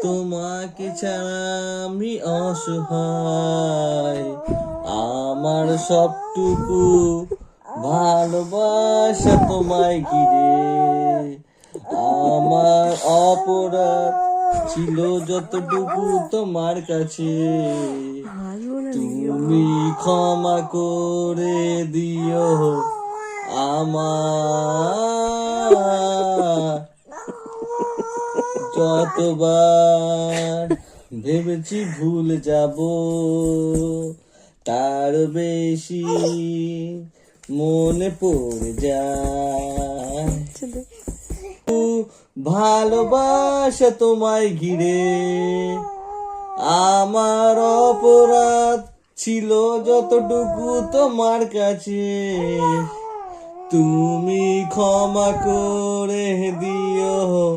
তোমাকে ছাড়া আমি অসহায়, আমার সবটুকু ভালোবাসা তোমায় ঘিরে। আমার অপরাধ ছিল যতটুকু তোমার কাছে, তুমি ক্ষমা করে দিও আমার। যতবার ভেবেছি ভুল যাব, তার বেশি মনে পড়ে যায় ভালোবাসা তোমায় ঘিরে। আমার অপরাধ ছিল যতটুকু তোমার কাছে, তুমি ক্ষমা করে দিও।